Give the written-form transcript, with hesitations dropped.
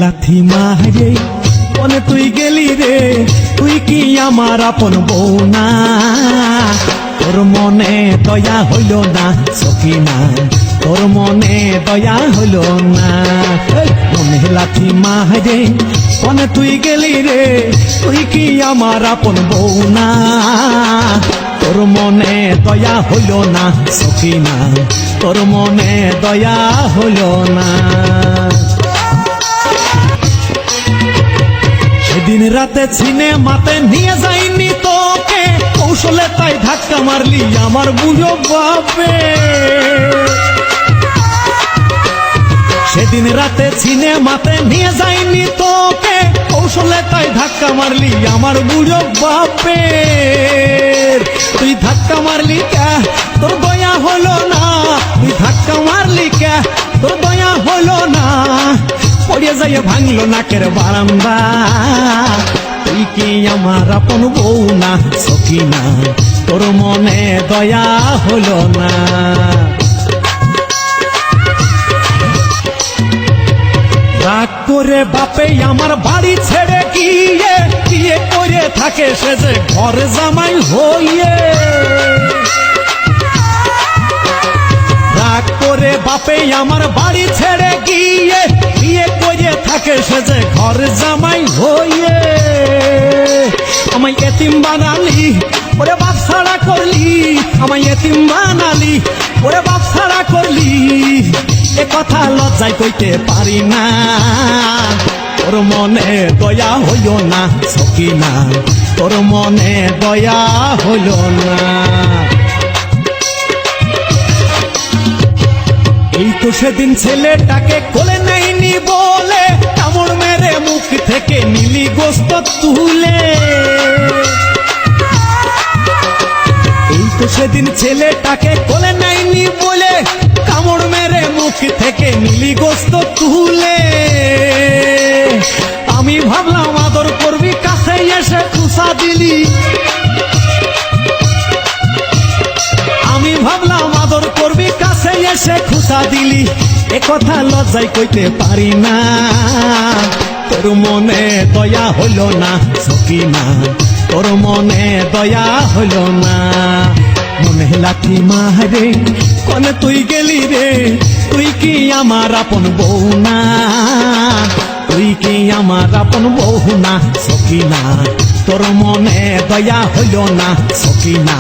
লাথি মারে কোনে তুই গেলি রে, তুই কি আমার আপন বউ না? তোর মনে দয়া হইল না সখিনা, তোর মনে দয়া হইল না। মনে লাথি মারে কোনে তুই গেলি রে, তুই কি আমার আপন বউ না? তোর মনে দয়া হইল না সখিনা, তোর মনে দয়া হইল না। সেদিন রাতে সিনেমাতে নিয়ে যাইনি তোকে, কৌশলে তাই ধাক্কা মারলি আমার বুড়ো বাপে। সেদিন রাতে সিনেমাতে নিয়ে যাইনি তোকে, কৌশলে তাই ধাক্কা মারলি আমার বুড়ো বাপে। তুই ধাক্কা মারলি কে, তোর দয়া হলো না? তুই ধাক্কা মারলি কে, তোর দয়া হলো না? পড়ে যাইয়ে ভাঙলো নাকের বারান্দা। তুই কি আমার আপন বউ না সখিনা, তোর মনে দয়া হলো না। রাগ করে বাপে আমার বাড়ি ছেড়ে গিয়ে, বিয়ে করে থাকে সে যে ঘর জামাই হইয়ে। রাগ করে বাপে আমার বাড়ি ছেড়ে গিয়ে, বিয়ে করে থাকে সে যে ঘর জামাই হইয়ে। আমায় এতিম বানালি ওরে বাপ ছাড়া করলি, আমায় এতিম বানালি ওরে বাপ ছাড়া করলি। এ কথা লজ্জায় কইতে পারি না, তোর মনে দয়া হইল না সখিনা, তোর মনে দয়া হইল না। এই তো সেদিন ছেলেটাকে কোলে নেইনি বলে, কামড় মেরে মুখ থেকে নিলি গোস্ত তুলে। এই তো সেদিন ছেলেটাকে কোলে নেইনি বলে, কামড় মেরে মুখ থেকে নিলি গোস্ত তুলে। আমি ভাবলাম আদর করবি, কাছে এসে খুশা দিলি। আমি ভাবলাম আদর করবি, কাছে এসে খুশা দিলি। এ কথা লজ্জায় কইতে পারি না, তোর মনে দয়া হইল না সখিনা, তোর মনে দয়া হইল না। মনে লাথি মারে কোনে তুই গেলি রে, তুই কি আমার আপন বউ না? তুই কি আমার আপন বউ না সখিনা, তোর মনে দয়া হইল না সখিনা।